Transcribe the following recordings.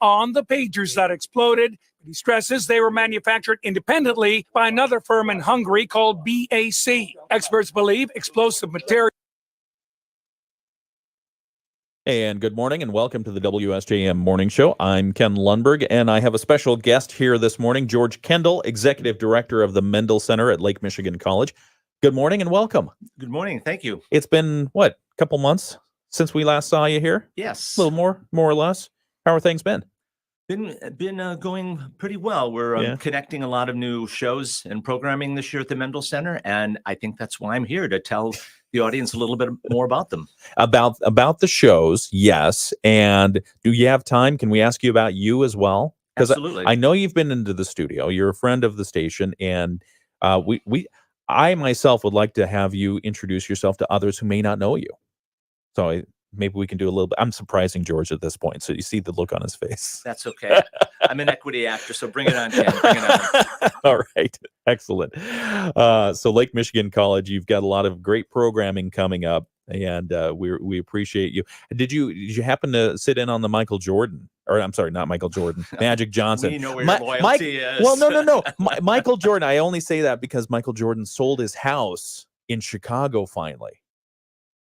on the pagers that exploded. He stresses they were manufactured independently by another firm in Hungary called BAC. Experts believe explosive material. And good morning and welcome to the WSJM Morning Show. I'm Ken Lundberg, and I have a special guest here this morning, George Kendall, Executive Director of the Mendel Center at Lake Michigan College. Good morning and welcome. Good morning. Thank you. It's been, a couple months since we last saw you here? Yes. A little more or less. How are things been? Been going pretty well. We're connecting a lot of new shows and programming this year at the Mendel Center, and I think that's why I'm here, to tell the audience a little bit more about them. About the shows, yes. And do you have time? Can we ask you about you as well? Absolutely. I know you've been into the studio. You're a friend of the station, and I myself would like to have you introduce yourself to others who may not know you. So maybe we can do a little bit. I'm surprising George at this point, so you see the look on his face. That's okay. I'm an equity actor, so bring it on, Ken. Bring it on. All right. Excellent. So Lake Michigan College, you've got a lot of great programming coming up, and we appreciate you. Did you happen to sit in on the Michael Jordan? Or I'm sorry, not Michael Jordan, Magic Johnson. We know where your loyalty is. Well, no. Michael Jordan. I only say that because Michael Jordan sold his house in Chicago finally.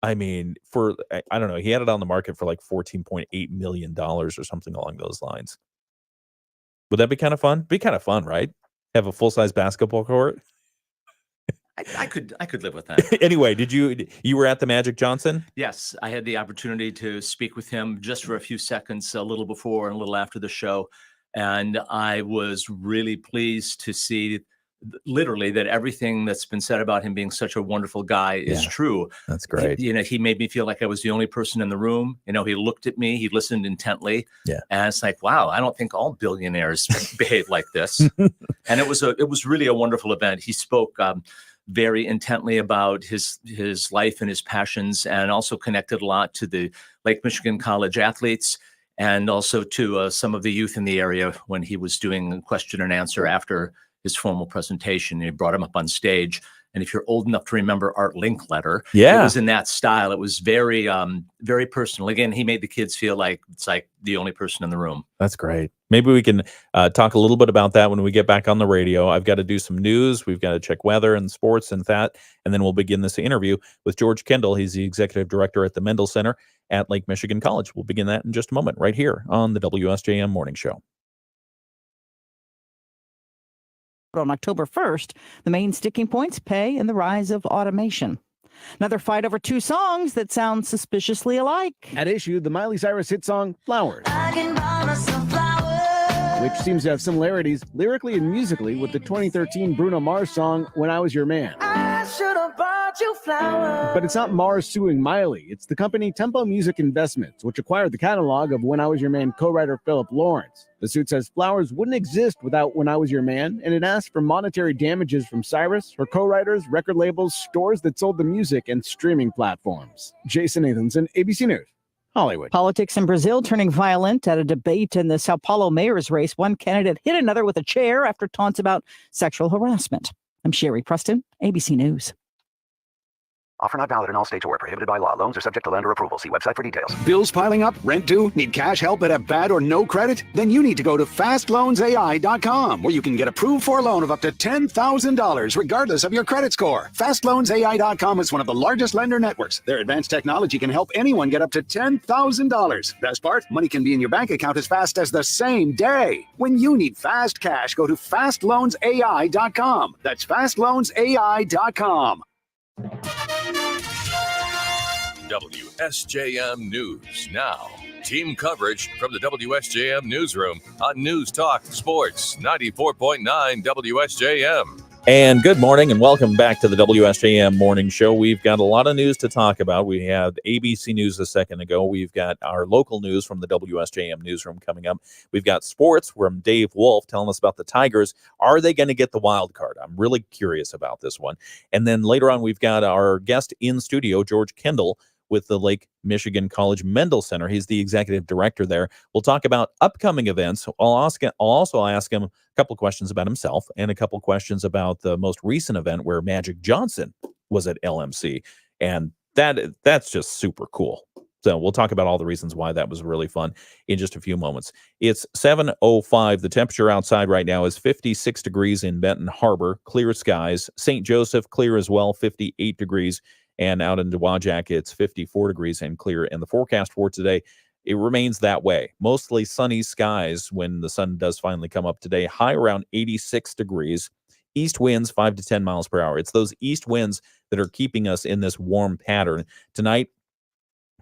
I mean, I don't know, he had it on the market for like $14.8 million or something along those lines. Would that be kind of fun? Be kind of fun, right? Have a full-size basketball court. I could live with that. Anyway, you were at the Magic Johnson? Yes, I had the opportunity to speak with him just for a few seconds, a little before and a little after the show, and I was really pleased to see literally that everything that's been said about him being such a wonderful guy is true. That's great. He made me feel like I was the only person in the room. He looked at me, he listened intently. Yeah. And it's like, wow, I don't think all billionaires behave like this. And it was really a wonderful event. He spoke very intently about his life and his passions, and also connected a lot to the Lake Michigan College athletes, and also to some of the youth in the area when he was doing a question and answer after his formal presentation. He brought him up on stage, and if you're old enough to remember Art Linkletter, it was in that style. It was very, very personal. Again, he made the kids feel like it's like the only person in the room. That's great. Maybe we can talk a little bit about that when we get back on the radio. I've got to do some news. We've got to check weather and sports and that, and then we'll begin this interview with George Kendall. He's the executive director at the Mendel Center at Lake Michigan College. We'll begin that in just a moment right here on the WSJM Morning Show. On October 1st, the main sticking points: pay and the rise of automation. Another fight over two songs that sound suspiciously alike. At issue, the Miley Cyrus hit song Flowers, which seems to have similarities lyrically and musically with the 2013 Bruno Mars song When I Was Your Man. I should have bought you flowers. But it's not Mars suing Miley. It's the company Tempo Music Investments, which acquired the catalog of When I Was Your Man co-writer Philip Lawrence. The suit says Flowers wouldn't exist without When I Was Your Man, and it asked for monetary damages from Cyrus, her co-writers, record labels, stores that sold the music, and streaming platforms. Jason Nathanson, ABC News, Hollywood. Politics in Brazil turning violent at a debate in the Sao Paulo mayor's race. One candidate hit another with a chair after taunts about sexual harassment. I'm Sherry Preston, ABC News. Offer not valid in all states or prohibited by law. Loans are subject to lender approval. See website for details. Bills piling up? Rent due? Need cash help but have bad or no credit? Then you need to go to FastLoansAI.com, where you can get approved for a loan of up to $10,000 regardless of your credit score. FastLoansAI.com is one of the largest lender networks. Their advanced technology can help anyone get up to $10,000. Best part? Money can be in your bank account as fast as the same day. When you need fast cash, go to FastLoansAI.com. That's FastLoansAI.com. WSJM News Now. Team coverage from the WSJM Newsroom on News Talk Sports 94.9 WSJM. And good morning and welcome back to the WSJM Morning Show. We've got a lot of news to talk about. We had ABC News a second ago. We've got our local news from the WSJM Newsroom coming up. We've got sports from Dave Wolf telling us about the Tigers. Are they going to get the wild card? I'm really curious about this one. And then later on, we've got our guest in studio, George Kendall, with the Lake Michigan College Mendel Center. He's the executive director there. We'll talk about upcoming events. I'll also ask him a couple questions about himself and a couple questions about the most recent event where Magic Johnson was at LMC. And that's just super cool. So we'll talk about all the reasons why that was really fun in just a few moments. It's 7:05. The temperature outside right now is 56 degrees in Benton Harbor, clear skies. St. Joseph, clear as well, 58 degrees. And out in Dowagiac, it's 54 degrees and clear. And the forecast for today, it remains that way. Mostly sunny skies when the sun does finally come up today. High around 86 degrees. East winds 5 to 10 miles per hour. It's those east winds that are keeping us in this warm pattern. Tonight,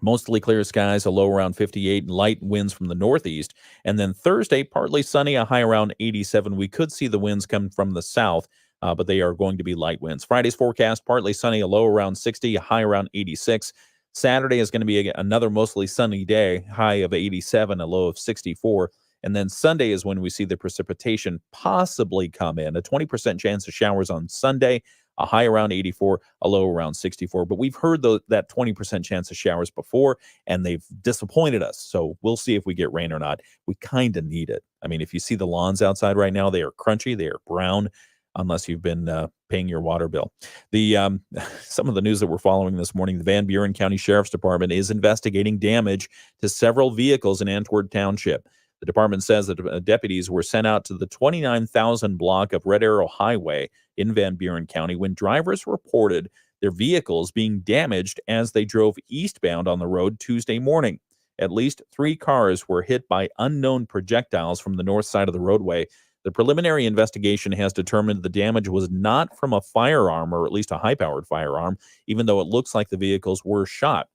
mostly clear skies, a low around 58, and light winds from the northeast. And then Thursday, partly sunny, a high around 87. We could see the winds come from the south, but they are going to be light winds. Friday's forecast, partly sunny, a low around 60, a high around 86. Saturday is going to be another mostly sunny day, high of 87, a low of 64. And then Sunday is when we see the precipitation possibly come in. A 20% chance of showers on Sunday, a high around 84, a low around 64. But we've heard that 20% chance of showers before, and they've disappointed us. So we'll see if we get rain or not. We kind of need it. I mean, if you see the lawns outside right now, they are crunchy, they are brown, unless you've been paying your water bill. Some of the news that we're following this morning, the Van Buren County Sheriff's Department is investigating damage to several vehicles in Antwerp Township. The department says that deputies were sent out to the 29,000 block of Red Arrow Highway in Van Buren County when drivers reported their vehicles being damaged as they drove eastbound on the road Tuesday morning. At least 3 cars were hit by unknown projectiles from the north side of the roadway. The preliminary investigation has determined the damage was not from a firearm, or at least a high-powered firearm, even though it looks like the vehicles were shot.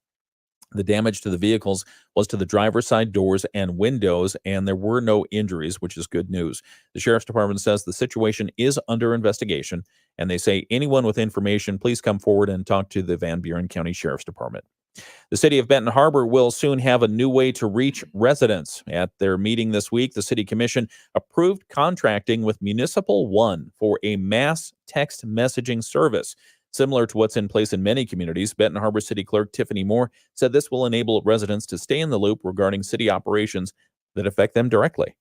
The damage to the vehicles was to the driver's side doors and windows, and there were no injuries, which is good news. The Sheriff's Department says the situation is under investigation, and they say anyone with information, please come forward and talk to the Van Buren County Sheriff's Department. The city of Benton Harbor will soon have a new way to reach residents. At their meeting this week, the city commission approved contracting with Municipal One for a mass text messaging service. Similar to what's in place in many communities, Benton Harbor City Clerk Tiffany Moore said this will enable residents to stay in the loop regarding city operations that affect them directly.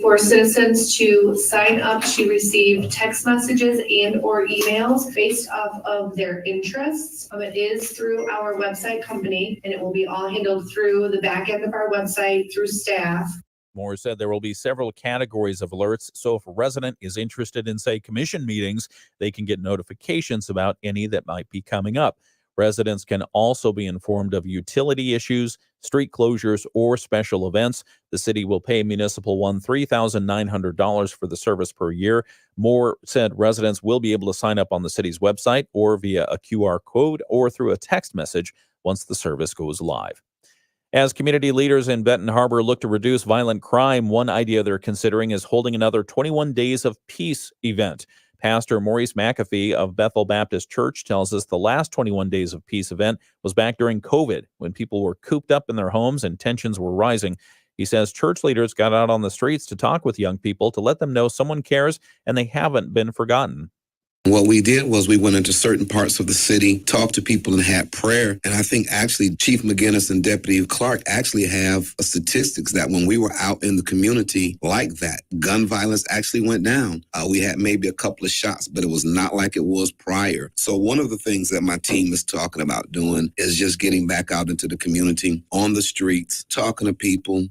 For citizens to sign up to receive text messages and or emails based off of their interests. It is through our website company, and it will be all handled through the back end of our website through staff. Moore said there will be several categories of alerts, so if a resident is interested in, say, commission meetings, they can get notifications about any that might be coming up. Residents can also be informed of utility issues, street closures, or special events. The city will pay Municipal One $3,900 for the service per year. Moore said residents will be able to sign up on the city's website or via a QR code or through a text message once the service goes live. As community leaders in Benton Harbor look to reduce violent crime, one idea they're considering is holding another 21 Days of Peace event. Pastor Maurice McAfee of Bethel Baptist Church tells us the last 21 Days of Peace event was back during COVID, when people were cooped up in their homes and tensions were rising. He says church leaders got out on the streets to talk with young people to let them know someone cares and they haven't been forgotten. What we did was we went into certain parts of the city, talked to people and had prayer. And I think actually Chief McGinnis and Deputy Clark actually have statistics that when we were out in the community like that, gun violence actually went down. We had maybe a couple of shots, but it was not like it was prior. So one of the things that my team is talking about doing is just getting back out into the community, on the streets, talking to people.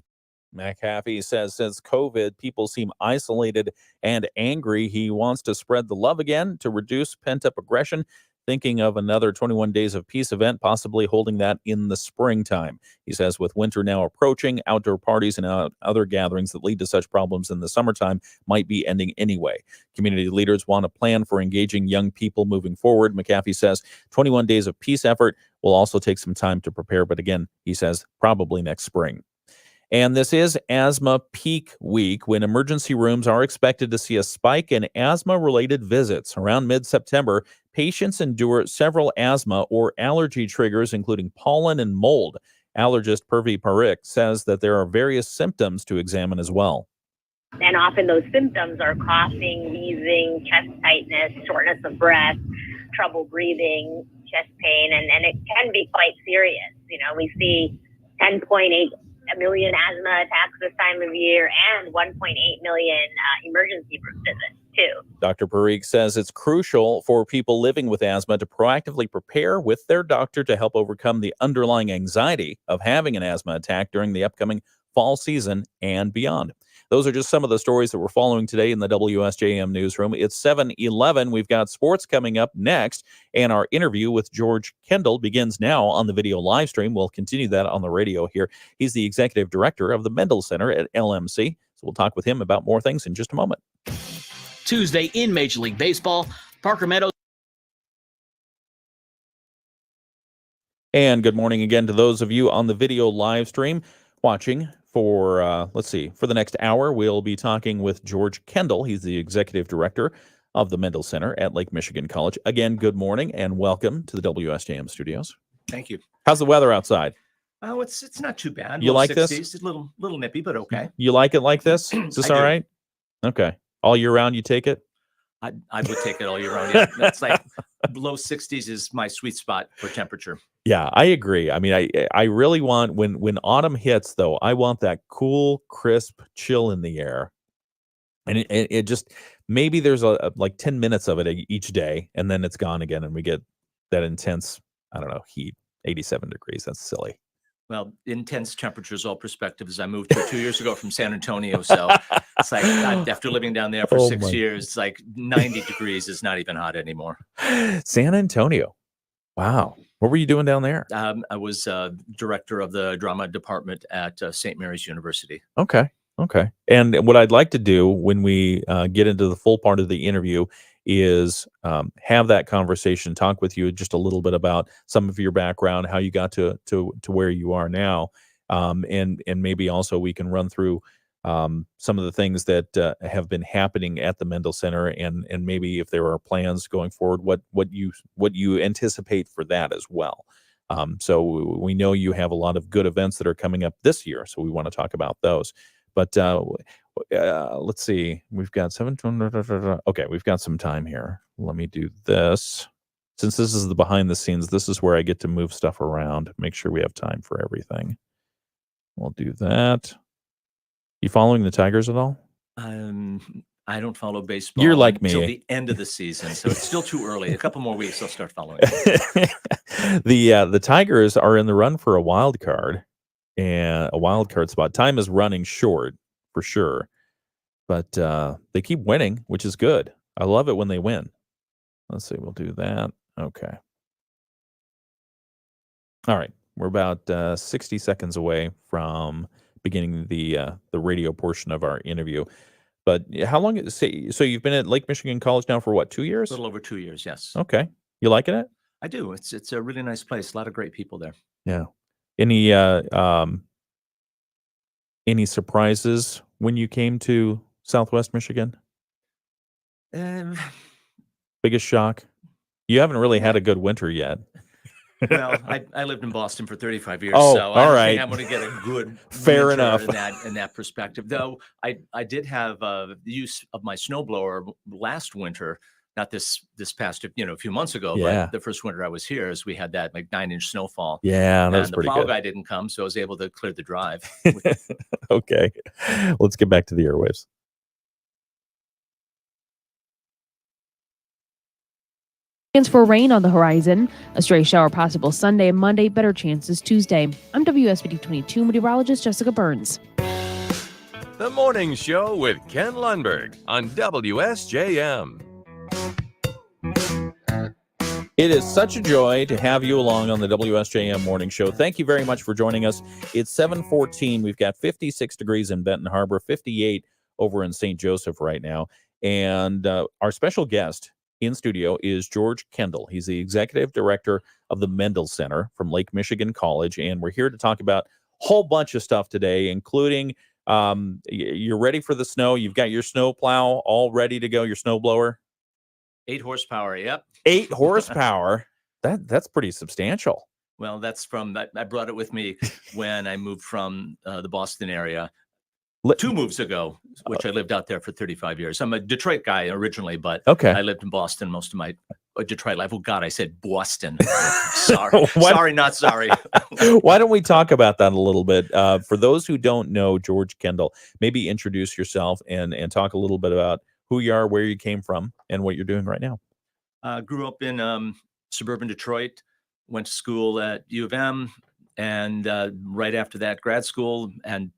McAfee says since COVID, people seem isolated and angry. He wants to spread the love again to reduce pent-up aggression, thinking of another 21 Days of Peace event, possibly holding that in the springtime. He says with winter now approaching, outdoor parties and other gatherings that lead to such problems in the summertime might be ending anyway. Community leaders want a plan for engaging young people moving forward. McAfee says 21 Days of Peace effort will also take some time to prepare, but again, he says probably next spring. And this is asthma peak week, when emergency rooms are expected to see a spike in asthma-related visits. Around mid-September, patients endure several asthma or allergy triggers, including pollen and mold. Allergist Purvi Parikh says that there are various symptoms to examine as well. And often those symptoms are coughing, wheezing, chest tightness, shortness of breath, trouble breathing, chest pain, and it can be quite serious. We see 10.8 million asthma attacks this time of year and 1.8 million emergency room visits. too. Dr. Parikh says it's crucial for people living with asthma to proactively prepare with their doctor to help overcome the underlying anxiety of having an asthma attack during the upcoming fall season and beyond. Those are just some of the stories that we're following today in the WSJM newsroom. It's 7:11. We've got sports coming up next, and our interview with George Kendall begins now on the video live stream. We'll continue that on the radio here. He's the executive director of the Mendel Center at LMC. So we'll talk with him about more things in just a moment. Tuesday in Major League Baseball, Parker Meadows. And good morning again to those of you on the video live stream watching for, for the next hour. We'll be talking with George Kendall. He's the executive director of the Mendel Center at Lake Michigan College. Again, good morning and welcome to the WSJM studios. Thank you. How's the weather outside? Oh, it's not too bad. You like 60s, this? It's a little nippy, but okay. You like it like this? Is this I all do. right? Okay. All year round, you take it? I would take it all year round. Yeah. That's like below 60s is my sweet spot for temperature. Yeah, I agree. I mean, I really want when autumn hits, though, I want that cool, crisp chill in the air. And it just maybe there's like 10 minutes of it each day, and then it's gone again, and we get that intense, I don't know, heat, 87 degrees. That's silly. Well, intense temperatures, all perspective, as I moved here 2 years ago from San Antonio. So it's like after living down there for 6 years, it's like 90 degrees is not even hot anymore. San Antonio. Wow. What were you doing down there? I was director of the drama department at St. Mary's University. Okay. And what I'd like to do when we get into the full part of the interview is have that conversation, talk with you just a little bit about some of your background, how you got to where you are now, and maybe also we can run through some of the things that have been happening at the Mendel Center, and maybe if there are plans going forward, what you anticipate for that as well. So we know you have a lot of good events that are coming up this year, so we want to talk about those. But let's see. We've got okay, we've got some time here. Let me do this. Since this is the behind the scenes, this is where I get to move stuff around, make sure we have time for everything. We'll do that. You following the Tigers at all? I don't follow baseball. You're like me. Until the end of the season, so it's still too early. A couple more weeks, I'll start following. The Tigers are in the run for a wild card. And a wild card spot. Time is running short for sure, but they keep winning, which is good. I love it when they win. Let's see, we'll do that. Okay. All right, we're about 60 seconds away from beginning the radio portion of our interview. But how long? So you've been at Lake Michigan College now for what, 2 years? A little over 2 years, yes. Okay, you liking it? I do. It's a really nice place. A lot of great people there. Yeah. Any surprises when you came to Southwest Michigan? Biggest shock? You haven't really had a good winter yet. Well, I lived in Boston for 35 years, Oh, so all I right. think I'm going to get a good Fair winter enough. in that perspective. Though I did have the use of my snowblower last winter. Not this past, a few months ago, Yeah. but the first winter I was here, as we had that like 9-inch snowfall. Yeah, that was And the pretty plow good. guy didn't come, so I was able to clear the drive. Okay, let's get back to the airwaves. Chance for rain on the horizon. A stray shower possible Sunday and Monday. Better chances Tuesday. I'm WSBT 22 meteorologist Jessica Burns. The Morning Show with Ken Lundberg on WSJM. It is such a joy to have you along on the WSJM Morning Show. Thank you very much for joining us. It's 7:14. We've got 56 degrees in Benton Harbor, 58 over in St. Joseph right now. And our special guest in studio is George Kendall. He's the executive director of the Mendel Center from Lake Michigan College. And we're here to talk about a whole bunch of stuff today, including you're ready for the snow. You've got your snow plow all ready to go, your snow blower. 8 horsepower. Yep. 8 horsepower. That's pretty substantial. Well, that's from that. I brought it with me when I moved from the Boston area 2 moves ago, which I lived out there for 35 years. I'm a Detroit guy originally, but Okay. I lived in Boston most of my Detroit life. Oh God, I said Boston. Sorry, sorry, not sorry. Why don't we talk about that a little bit? For those who don't know George Kendall, maybe introduce yourself and talk a little bit about who you are, where you came from, and what you're doing right now. Grew up in suburban Detroit, went to school at U of M, and right after that, grad school, and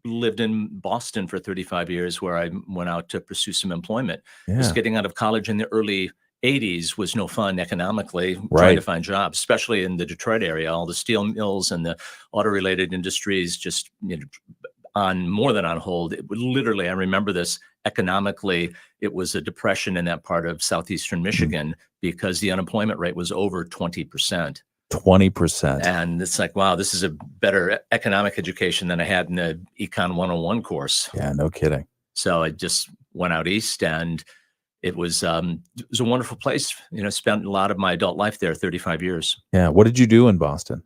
lived in Boston for 35 years, where I went out to pursue some employment. Just getting out of college in the early 80s was no fun economically, trying to find jobs, especially in the Detroit area. All the steel mills and the auto-related industries just on more than on hold. It would literally, I remember this economically, it was a depression in that part of southeastern Michigan because the unemployment rate was over 20%. 20%. And it's like, wow, this is a better economic education than I had in the Econ 101 course. Yeah, no kidding. So I just went out east, and it was a wonderful place. Spent a lot of my adult life there, 35 years. Yeah. What did you do in Boston?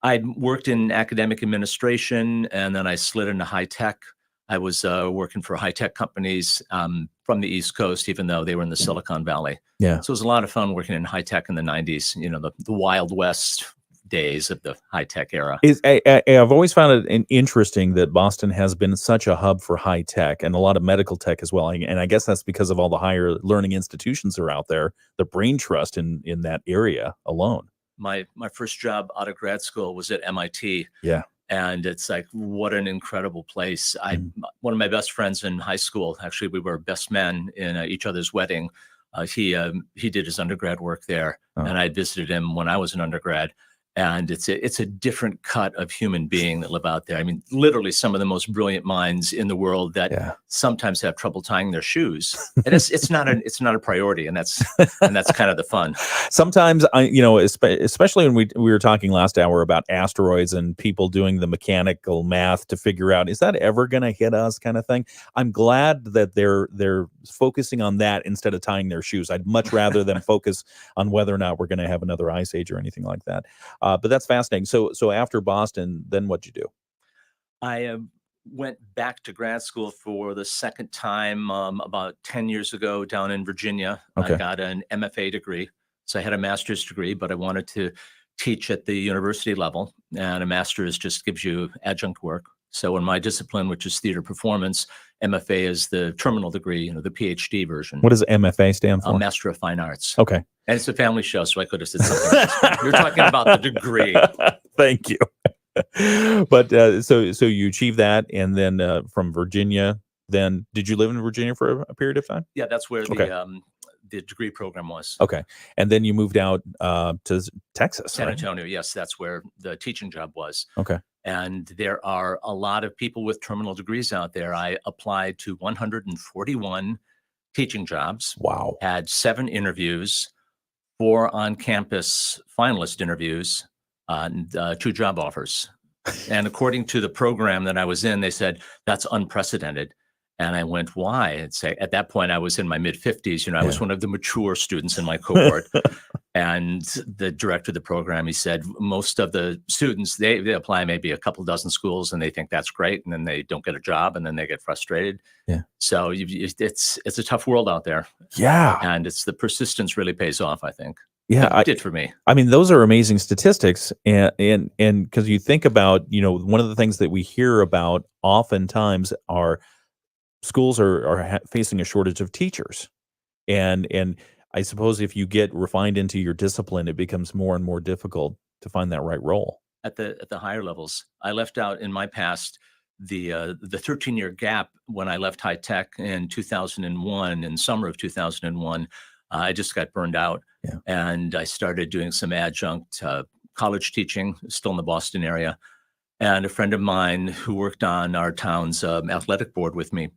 I worked in academic administration, and then I slid into high tech. I was working for high tech companies from the East Coast, even though they were in the Silicon Valley. Yeah. So it was a lot of fun working in high tech in the 90s, the Wild West days of the high tech era. I've always found it interesting that Boston has been such a hub for high tech and a lot of medical tech as well. And I guess that's because of all the higher learning institutions that are out there, the brain trust in that area alone. My first job out of grad school was at MIT. Yeah. And it's like, what an incredible place. One of my best friends in high school, actually, we were best men in each other's wedding. He did his undergrad work there, and I visited him when I was an undergrad. And it's a different cut of human being that live out there. I mean, literally some of the most brilliant minds in the world that sometimes have trouble tying their shoes. And it's not a priority, and that's kind of the fun. Sometimes especially when we were talking last hour about asteroids and people doing the mechanical math to figure out, is that ever going to hit us, kind of thing. I'm glad that they're focusing on that instead of tying their shoes. I'd much rather them focus on whether or not we're going to have another ice age or anything like that. But that's fascinating. So after Boston, then what'd you do? I went back to grad school for the second time about 10 years ago down in Virginia. Okay. I got an MFA degree. So I had a master's degree, but I wanted to teach at the university level. And a master's just gives you adjunct work. So in my discipline, which is theater performance, MFA is the terminal degree, the PhD version. What does MFA stand for? Master of Fine Arts. Okay. And it's a family show, so I could have said something else. You're talking about the degree. Thank you. But so you achieved that, and then from Virginia, then did you live in Virginia for a period of time? Yeah, that's where the degree program was. Okay. And then you moved out to Texas, San right? Antonio. Yes, that's where the teaching job was. Okay. And there are a lot of people with terminal degrees out there. I applied to 141 teaching jobs. Wow. Had 7 interviews, 4 on-campus finalist interviews, and 2 job offers. And according to the program that I was in, they said, that's unprecedented. And I went, why? And say, at that point, I was in my mid-50s. I was one of the mature students in my cohort. And the director of the program, he said, most of the students, they apply maybe a couple dozen schools, and they think that's great. And then they don't get a job, and then they get frustrated. Yeah. So it's a tough world out there. Yeah. And it's the persistence really pays off, I think. Yeah, It did for me. I mean, those are amazing statistics, and because you think about, one of the things that we hear about oftentimes are schools are facing a shortage of teachers, and I suppose if you get refined into your discipline, it becomes more and more difficult to find that right role at the higher levels. I left out in my past the 13-year gap when I left high tech in 2001, in summer of 2001. I just got burned out, and I started doing some adjunct college teaching, still in the Boston area. And a friend of mine who worked on our town's athletic board with me,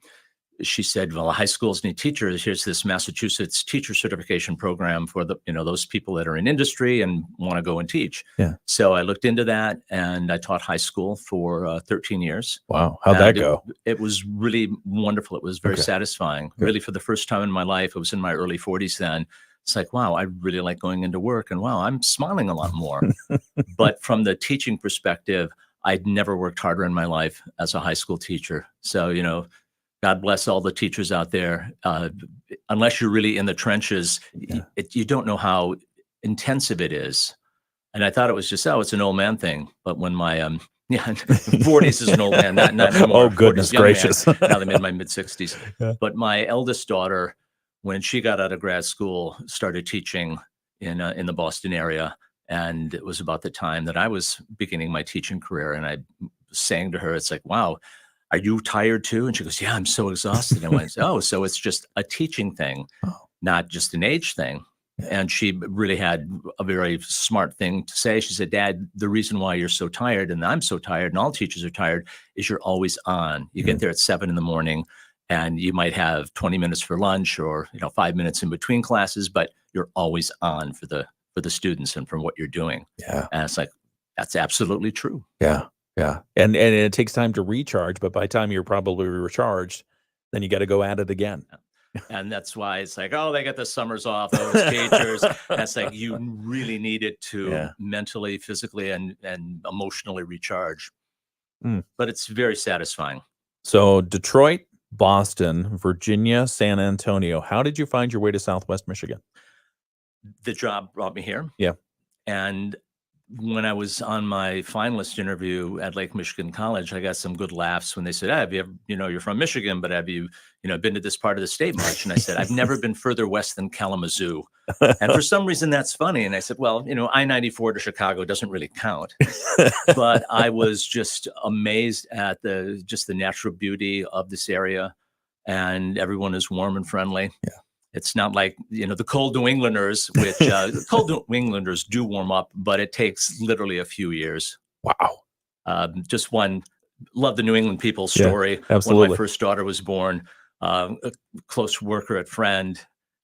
she said, well, high schools need teachers. Here's this Massachusetts teacher certification program for those people that are in industry and want to go and teach. Yeah. So I looked into that, and I taught high school for 13 years. Wow. How'd that go? It was really wonderful. It was very satisfying. Good. Really, for the first time in my life, I was in my early 40s then. It's like, wow, I really like going into work, and wow, I'm smiling a lot more. But from the teaching perspective, I'd never worked harder in my life as a high school teacher. So, God bless all the teachers out there. Unless you're really in the trenches, you don't know how intensive it is. And I thought it was just, it's an old man thing. But when my Yeah, 40s is an old man, not anymore. Oh, goodness 40s, young man. gracious. Now I'm in my mid-60s. Yeah. But my eldest daughter, when she got out of grad school, started teaching in the Boston area. And it was about the time that I was beginning my teaching career. And I was saying to her, it's like, wow, are you tired too? And she goes, yeah, I'm so exhausted. And I went, oh, so it's just a teaching thing, not just an age thing. And she really had a very smart thing to say. She said, Dad, the reason why you're so tired and I'm so tired and all teachers are tired is you're always on. You get there at 7 a.m. and you might have 20 minutes for lunch or 5 minutes in between classes, but you're always on for the students and from what you're doing. Yeah. And it's like, that's absolutely true. Yeah. Yeah. And it takes time to recharge, but by the time you're probably recharged, then you got to go at it again. And that's why it's like, oh, they get the summers off, those teachers. That's like, you really need it to mentally, physically, and emotionally recharge. But it's very satisfying. So Detroit, Boston, Virginia, San Antonio. How did you find your way to Southwest Michigan? The job brought me here. Yeah. And when I was on my finalist interview at Lake Michigan College, I got some good laughs when they said, have you ever, you're from Michigan, but have you, been to this part of the state much? And I said, I've never been further west than Kalamazoo. And for some reason, that's funny. And I said, well, I-94 to Chicago doesn't really count. But I was just amazed at the natural beauty of this area. And everyone is warm and friendly. Yeah. It's not like, the cold New Englanders, which the cold New Englanders do warm up, but it takes literally a few years. Wow. Just love the New England people story. Yeah, absolutely. When my first daughter was born, a close worker at friend,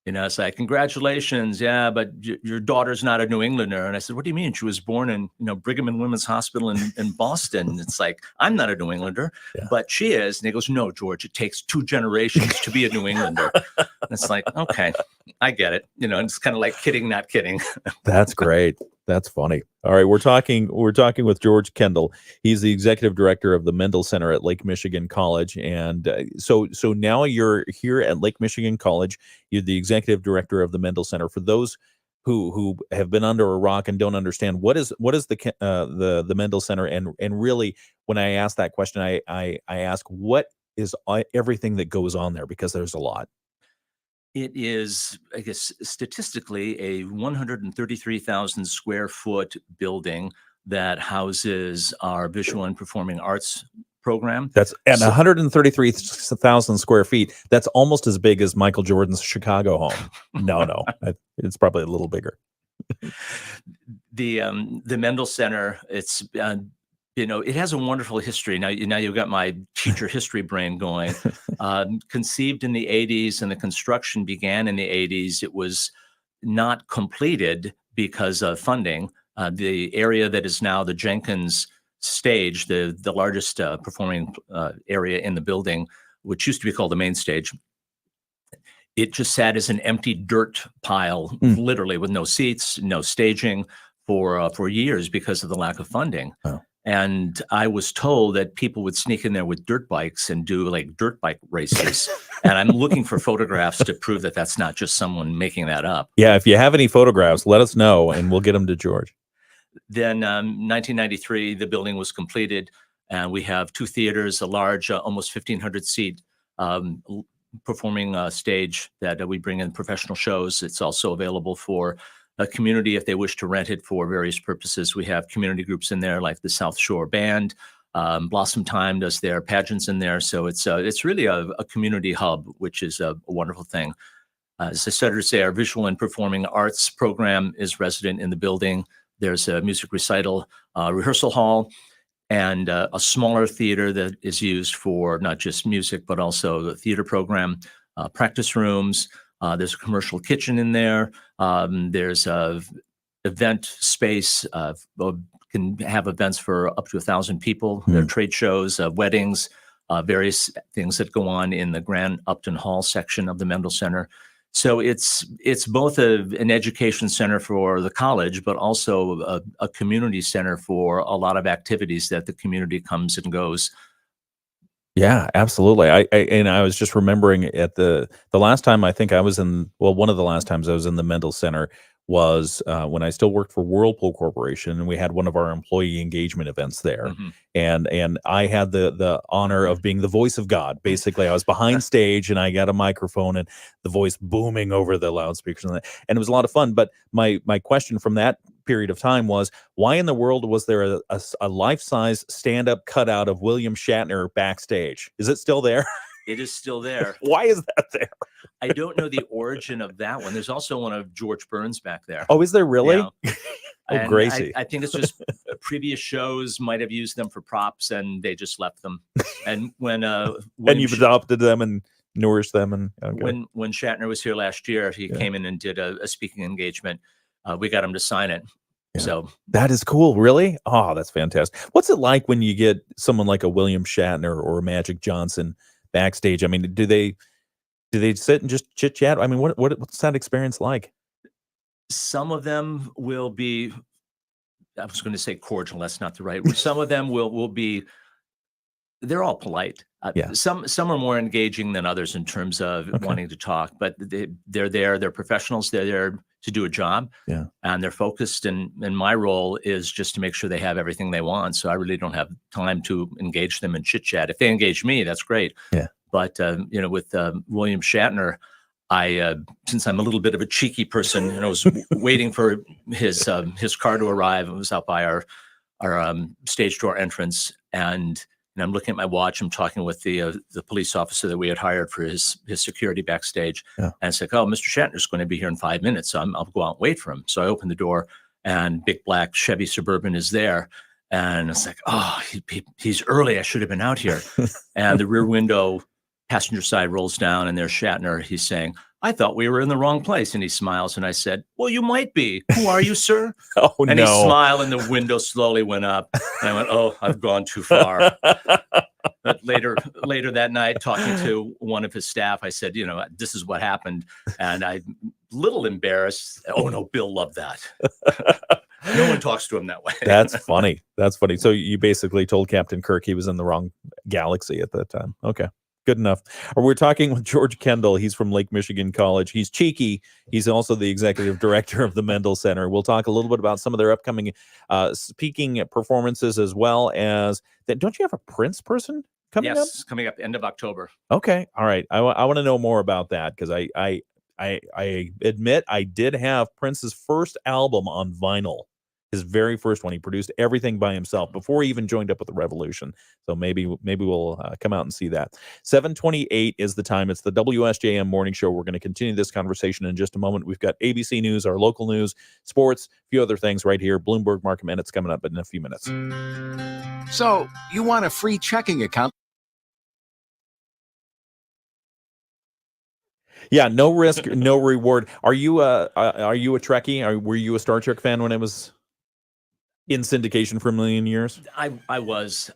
it's like, congratulations. Yeah, but your daughter's not a New Englander. And I said, what do you mean? She was born in, Brigham and Women's Hospital in Boston. It's like, I'm not a New Englander, but she is. And he goes, no, George, it takes 2 generations to be a New Englander. And it's like, okay, I get it. And it's kind of like kidding, not kidding. That's great. That's funny. All right, we're talking with George Kendall. He's the executive director of the Mendel Center at Lake Michigan College, and so now you're here at Lake Michigan College. You're the executive director of the Mendel Center. For those who have been under a rock and don't understand, what is the Mendel Center, and really, when I ask that question, I ask what is everything that goes on there, because there's a lot. It is, I guess, statistically a 133,000 square foot building that houses our visual and performing arts program. That's at 133,000 square feet. That's almost as big as Michael Jordan's Chicago home. No, it's probably a little bigger. The Mendel Center, it's it has a wonderful history. Now you've got my teacher history brain going. Conceived in the 80s and the construction began in the 80s. It was not completed because of funding. The area that is now the Jenkins stage, the largest performing area in the building, which used to be called the main stage, it just sat as an empty dirt pile, literally with no seats, no staging for years because of the lack of funding. Oh. And I was told that people would sneak in there with dirt bikes and do like dirt bike races. And I'm looking for photographs to prove that that's not just someone making that up. Yeah, if you have any photographs, let us know and we'll get them to George. Then 1993, the building was completed, and we have 2 theaters, a large, almost 1,500 seat performing stage that we bring in professional shows. It's also available for a community if they wish to rent it for various purposes. We have community groups in there like the South Shore Band. Blossom Time does their pageants in there. So it's really a community hub, which is a wonderful thing. As I started to say, our visual and performing arts program is resident in the building. There's a music recital, rehearsal hall, and a smaller theater that is used for not just music, but also the theater program, practice rooms. There's a commercial kitchen in there. There's a event space. Can have events for up to 1,000 people. There are trade shows, weddings, various things that go on in the Grand Upton Hall section of the Mendel Center. So it's both an education center for the college, but also a community center for a lot of activities that the community comes and goes. Yeah, absolutely. I was just remembering at the last time I think I was in, well, one of the last times I was in the Mendel Center was when I still worked for Whirlpool Corporation, and we had one of our employee engagement events there. Mm-hmm. And I had the honor of being the voice of God. Basically, I was behind stage, and I got a microphone and the voice booming over the loudspeakers, and it was a lot of fun. But my question from that period of time was, why in the world was there a life-size stand-up cutout of William Shatner backstage? Is it still there? It is still there. Why is that there? I don't know the origin of that one. There's also one of George Burns back there. Oh, is there really? Yeah. Oh, And Gracie. I think it's just previous shows might have used them for props, and they just left them. And when And you've adopted them and nourished them, and okay. when Shatner was here last year, he came in and did a speaking engagement. We got him to sign it. Yeah. So that is cool. Really? Oh, that's fantastic. What's it like when you get someone like a William Shatner or a Magic Johnson backstage? I mean, do they sit and just chit chat? I mean, what's that experience like? some of them will be, I was going to say cordial. That's not the right word. Some of them will be, they're all polite. Some are more engaging than others in terms of wanting to talk, but they're there. They're professionals. They're there to do a job. Yeah. And they're focused. And my role is just to make sure they have everything they want. So I really don't have time to engage them in chit chat. If they engage me, that's great. Yeah. But with William Shatner, I since I'm a little bit of a cheeky person, and I was waiting for his car to arrive. It was out by our stage door entrance, and I'm looking at my watch. I'm talking with the police officer that we had hired for his security backstage. Yeah. And it's like, oh, Mr. Shatner's going to be here in 5 minutes. So I'll go out and wait for him. So I open the door, and big black Chevy Suburban is there. And it's like, oh, he's early. I should have been out here. And the rear window passenger side rolls down, and there's Shatner. He's saying, I thought we were in the wrong place. And he smiles. And I said, well, you might be. Who are you, sir? Oh, and no. he smiled, and the window slowly went up. And I went, oh, I've gone too far. But later that night, talking to one of his staff, I said, this is what happened. And I'm a little embarrassed. Oh, no, Bill loved that. No one talks to him that way. That's funny. That's funny. So you basically told Captain Kirk he was in the wrong galaxy at that time. Okay. Good enough. Or we're talking with George Kendall. He's from Lake Michigan College. He's cheeky. He's also the executive director of the Mendel Center. We'll talk a little bit about some of their upcoming speaking performances, as well as that. Don't you have a Prince person coming up? Yes, coming up end of October. Okay. All right. I want to know more about that, because I admit I did have Prince's first album on vinyl. His very first one. He produced everything by himself before he even joined up with the Revolution. So maybe we'll come out and see that. 7:28 is the time. It's the WSJM Morning Show. We're going to continue this conversation in just a moment. We've got ABC News, our local news, sports, a few other things right here. Bloomberg Market Minute's coming up in a few minutes. So, you want a free checking account? Yeah, no risk, no reward. Are you a Trekkie? Were you a Star Trek fan when it was in syndication for a million years? I was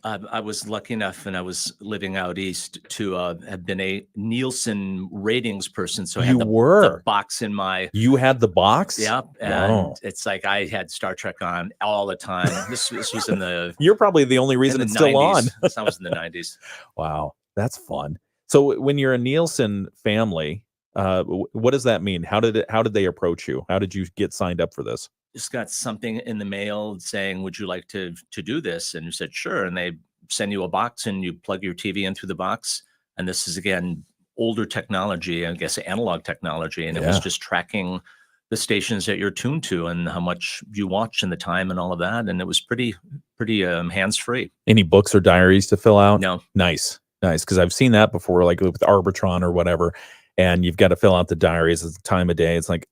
lucky enough, and I was living out east, to have been a Nielsen ratings person. So I had the box in my. You had the box? Yep. And it's like I had Star Trek on all the time. This was in the. You're probably the only reason it's still 90s. on. That was in the 90s. Wow, that's fun. So when you're a Nielsen family, what does that mean? How did they approach you? How did you get signed up for this? Just got something in the mail saying, would you like to do this? And you said, sure. And they send you a box, and you plug your TV in through the box. And this is, again, older technology, I guess analog technology. And it was just tracking the stations that you're tuned to and how much you watch and the time and all of that. And it was pretty hands-free. Any books or diaries to fill out? No. Nice. Because I've seen that before, like with Arbitron or whatever. And you've got to fill out the diaries at the time of day. It's like,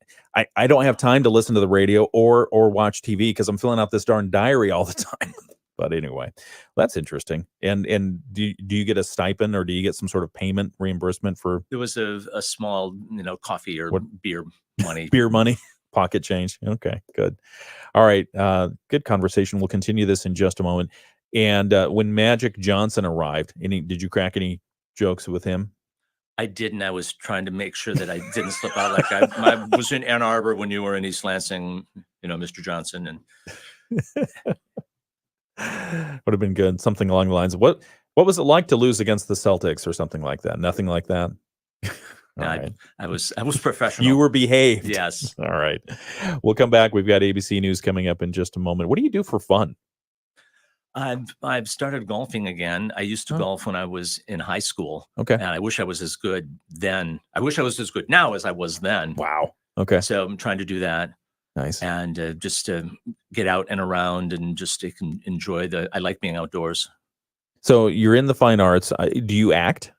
I don't have time to listen to the radio or watch TV because I'm filling out this darn diary all the time. But anyway, that's interesting. And do you get a stipend, or do you get some sort of payment reimbursement for? There was a small, coffee or beer money. Beer money, pocket change. Okay, good. All right, good conversation. We'll continue this in just a moment. And when Magic Johnson arrived, did you crack any jokes with him? I didn't. I was trying to make sure that I didn't slip out. Like I was in Ann Arbor when you were in East Lansing, Mr. Johnson, and would have been good. Something along the lines of what was it like to lose against the Celtics or something like that? Nothing like that. right. I was professional. You were behaved. Yes. All right. We'll come back. We've got ABC News coming up in just a moment. What do you do for fun? I've started golfing again. I used to golf when I was in high school. Okay. And I wish I was as good then. I wish I was as good now as I was then. Wow. Okay. So I'm trying to do that. Nice. And just to get out and around and just to enjoy I like being outdoors. So you're in the fine arts. Do you act?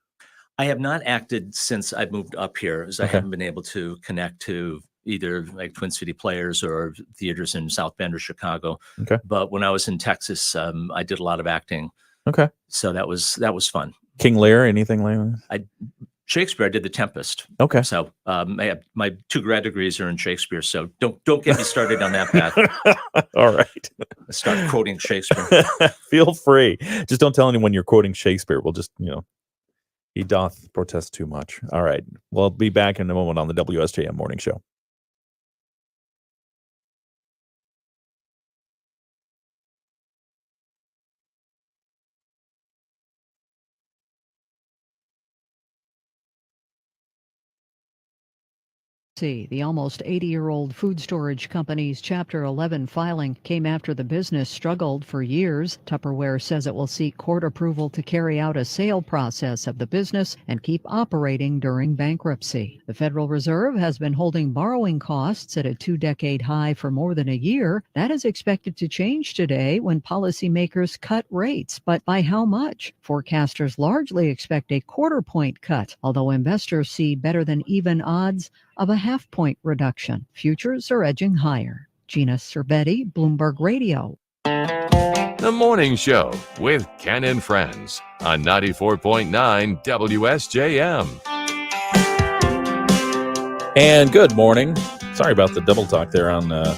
I have not acted since I moved up here, as I haven't been able to connect to either like Twin City Players or theaters in South Bend or Chicago. Okay. But when I was in Texas, I did a lot of acting. Okay. So that was fun. King Lear, anything like that? Shakespeare, I did The Tempest. Okay. So my 2 grad degrees are in Shakespeare. So don't get me started on that path. All right. Start quoting Shakespeare. Feel free. Just don't tell anyone you're quoting Shakespeare. We'll just, he doth protest too much. All right. We'll be back in a moment on the WSJM Morning Show. The almost 80-year-old food storage company's Chapter 11 filing came after the business struggled for years. Tupperware says it will seek court approval to carry out a sale process of the business and keep operating during bankruptcy. The Federal Reserve has been holding borrowing costs at a 2-decade high for more than a year. That is expected to change today when policymakers cut rates. But by how much? Forecasters largely expect a quarter-point cut, although investors see better than even odds of a half-point reduction. Futures are edging higher. Gina Cervetti, Bloomberg Radio. The Morning Show with Ken and Friends on 94.9 WSJM. And good morning. Sorry about the double talk there on the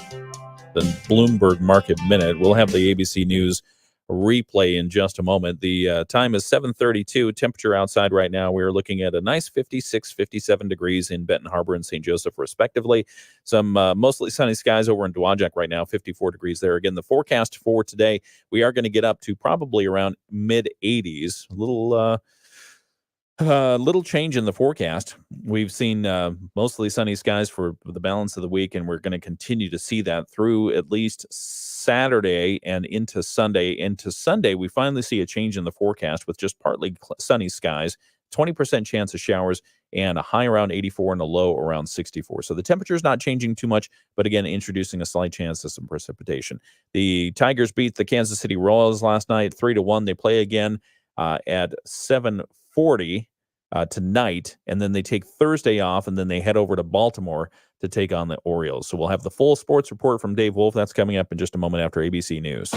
Bloomberg Market Minute. We'll have the ABC News replay in just a moment. The time is 7:32. Temperature outside right now, we're looking at a nice 56, 57 degrees in Benton Harbor and St. Joseph, respectively. Some mostly sunny skies over in Dowagiac right now, 54 degrees there. Again, the forecast for today, we are going to get up to probably around mid-80s. Little change in the forecast. We've seen mostly sunny skies for the balance of the week, and we're going to continue to see that through at least Saturday and into Sunday. Into Sunday, we finally see a change in the forecast with just partly sunny skies, 20% chance of showers, and a high around 84 and a low around 64. So the temperature is not changing too much, but again, introducing a slight chance of some precipitation. The Tigers beat the Kansas City Royals last night 3-1. They play again at 7:40 tonight, and then they take Thursday off, and then they head over to Baltimore to take on the Orioles. So we'll have the full sports report from Dave Wolf. That's coming up in just a moment after ABC News.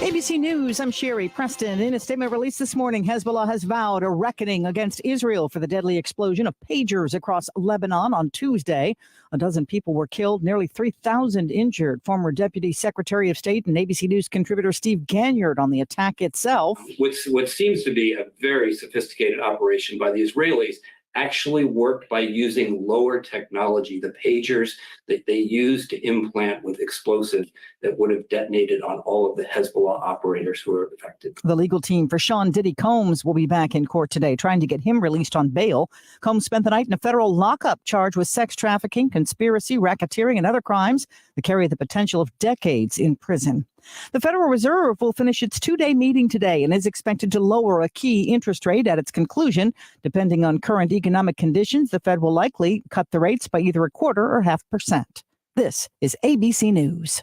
ABC News, I'm Sherry Preston. In a statement released this morning, Hezbollah has vowed a reckoning against Israel for the deadly explosion of pagers across Lebanon on Tuesday. A dozen people were killed, nearly 3,000 injured. Former Deputy Secretary of State and ABC News contributor Steve Ganyard on the attack itself. What seems to be a very sophisticated operation by the Israelis actually worked by using lower technology, the pagers that they used to implant with explosives that would have detonated on all of the Hezbollah operators who were affected. The legal team for Sean Diddy Combs will be back in court today, trying to get him released on bail. Combs spent the night in a federal lockup charged with sex trafficking, conspiracy, racketeering, and other crimes that carry the potential of decades in prison. The Federal Reserve will finish its 2-day meeting today and is expected to lower a key interest rate at its conclusion. Depending on current economic conditions, the Fed will likely cut the rates by either 1/4 or 0.5%. This is ABC News.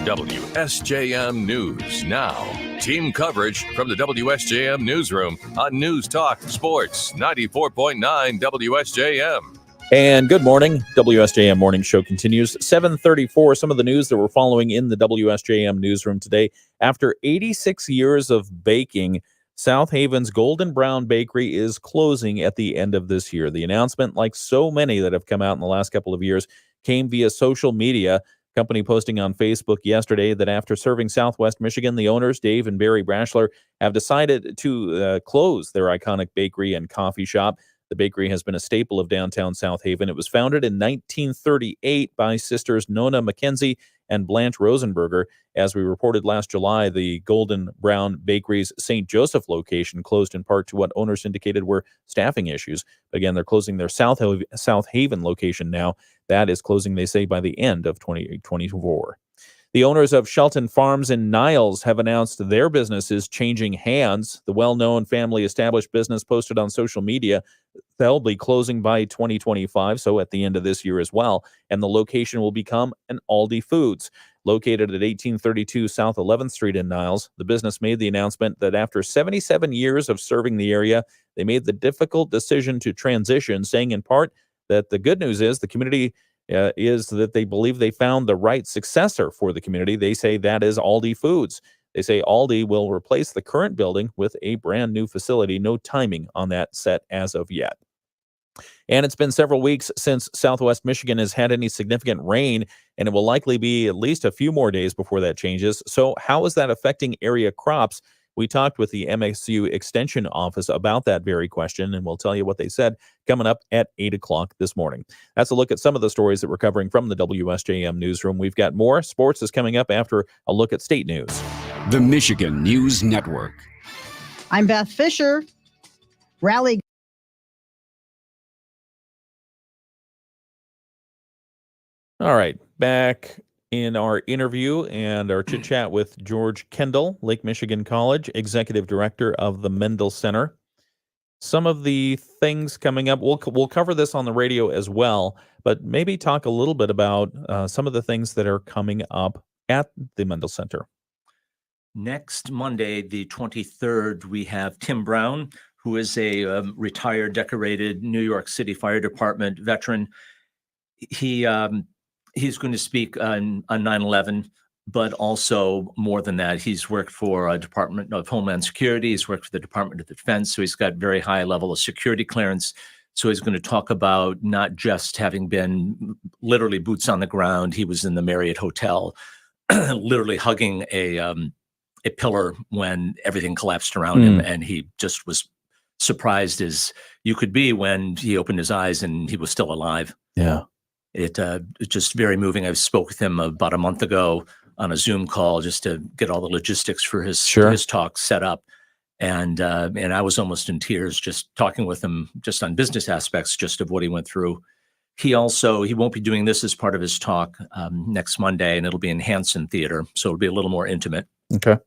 WSJM News Now. Team coverage from the WSJM Newsroom on News Talk Sports 94.9 WSJM. And good morning. WSJM Morning Show continues. 7:34. Some of the news that we're following in the WSJM newsroom today. After 86 years of baking, South Haven's Golden Brown Bakery is closing at the end of this year. The announcement, like so many that have come out in the last couple of years, came via social media. Company posting on Facebook yesterday that after serving Southwest Michigan, the owners, Dave and Barry Brashler, have decided to close their iconic bakery and coffee shop. The bakery has been a staple of downtown South Haven. It was founded in 1938 by sisters Nona McKenzie and Blanche Rosenberger. As we reported last July, the Golden Brown Bakery's St. Joseph location closed in part to what owners indicated were staffing issues. Again, they're closing their South Haven location now. That is closing, they say, by the end of 2024. The owners of Shelton Farms in Niles have announced their business is changing hands. The well-known family-established business posted on social media they'll be closing by 2025, so at the end of this year as well, and the location will become an Aldi Foods. Located at 1832 South 11th Street in Niles, the business made the announcement that after 77 years of serving the area, they made the difficult decision to transition, saying in part that the good news is the community is that they believe they found the right successor for the community. They say that is Aldi Foods. They say Aldi will replace the current building with a brand new facility. No timing on that set as of yet. And it's been several weeks since Southwest Michigan has had any significant rain, and it will likely be at least a few more days before that changes. So how is that affecting area crops? We talked with the MSU Extension Office about that very question, and we'll tell you what they said coming up at 8 o'clock this morning. That's a look at some of the stories that we're covering from the WSJM newsroom. We've got more. Sports is coming up after a look at state news. The Michigan News Network. I'm Beth Fisher. Rally. All right, back in our interview and our chit chat with George Kendall, Lake Michigan College, Executive Director of the Mendel Center. Some of the things coming up, we'll cover this on the radio as well, but maybe talk a little bit about some of the things that are coming up at the Mendel Center. Next Monday, the 23rd, we have Tim Brown, who is a retired, decorated New York City Fire Department veteran. He's going to speak on 9/11, but also more than that, he's worked for Department of Homeland Security. He's worked for the Department of Defense, so he's got very high level of security clearance. So he's going to talk about not just having been literally boots on the ground. He was in the Marriott Hotel, literally hugging a pillar when everything collapsed around him, and he just was surprised as you could be when he opened his eyes and he was still alive. Yeah. It's just very moving. I spoke with him about a month ago on a Zoom call just to get all the logistics for his talk set up. And I was almost in tears just talking with him just on business aspects, just of what he went through. He won't be doing this as part of his talk next Monday, and it'll be in Hanson Theater. So it'll be a little more intimate. Okay.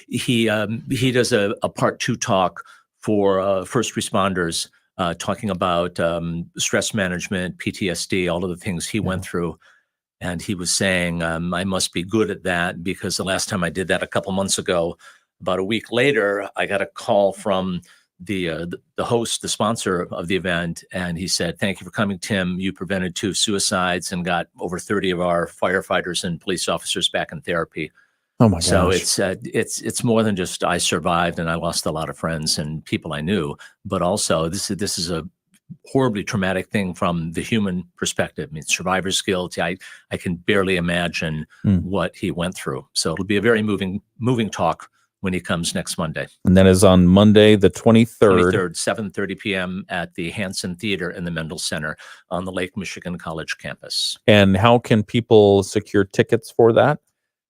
He does a part 2 talk for first responders, talking about stress management, PTSD, all of the things he went through. And he was saying, I must be good at that, because the last time I did that a couple months ago, about a week later, I got a call from the host, the sponsor of the event. And he said, "Thank you for coming, Tim. You prevented 2 suicides and got over 30 of our firefighters and police officers back in therapy." Oh my gosh. So it's more than just I survived and I lost a lot of friends and people I knew, but also this is a horribly traumatic thing from the human perspective. I mean, survivor's guilt. I can barely imagine what he went through. So it'll be a very moving talk when he comes next Monday. And that is on Monday, the 23rd. 7:30 p.m. at the Hanson Theater in the Mendel Center on the Lake Michigan College campus. And how can people secure tickets for that?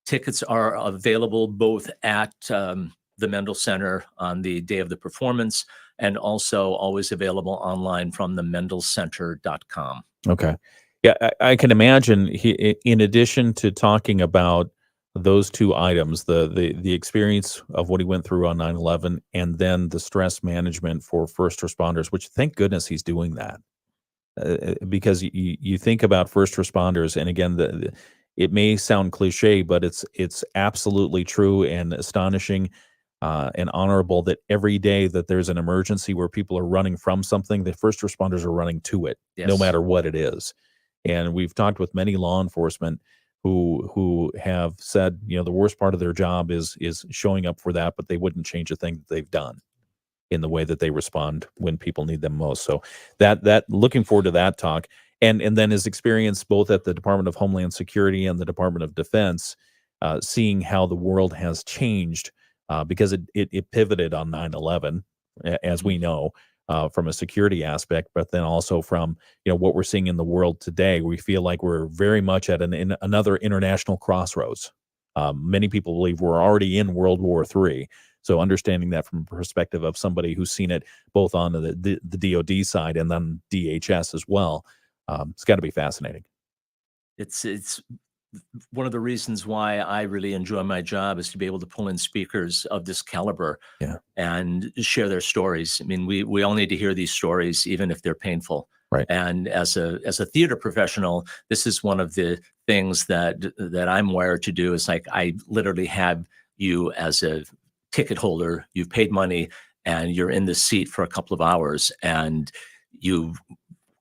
Tickets are available both at the Mendel Center on the day of the performance, and also always available online from the mendelcenter.com. Okay. Yeah, I can imagine in addition to talking about those 2 items, the experience of what he went through on 9/11, and then the stress management for first responders, which thank goodness he's doing that. Because you think about first responders, and again, it may sound cliche, but it's absolutely true and astonishing and honorable that every day that there's an emergency where people are running from something, the first responders are running to it, no matter what it is. And we've talked with many law enforcement who have said, the worst part of their job is showing up for that, but they wouldn't change a thing that they've done in the way that they respond when people need them most. So that looking forward to that talk. And then his experience both at the Department of Homeland Security and the Department of Defense, seeing how the world has changed because it pivoted on 9/11, as we know. from a security aspect, but then also from what we're seeing in the world today. We feel like we're very much at another international crossroads. Many people believe we're already in World War III. So understanding that from a perspective of somebody who's seen it both on the DoD side and then DHS as well, it's got to be fascinating. It's one of the reasons why I really enjoy my job is to be able to pull in speakers of this caliber and share their stories. I mean, we all need to hear these stories, even if they're painful. Right. And as a theater professional, this is one of the things that I'm wired to do. Is like, I literally have you as a ticket holder. You've paid money and you're in the seat for a couple of hours, and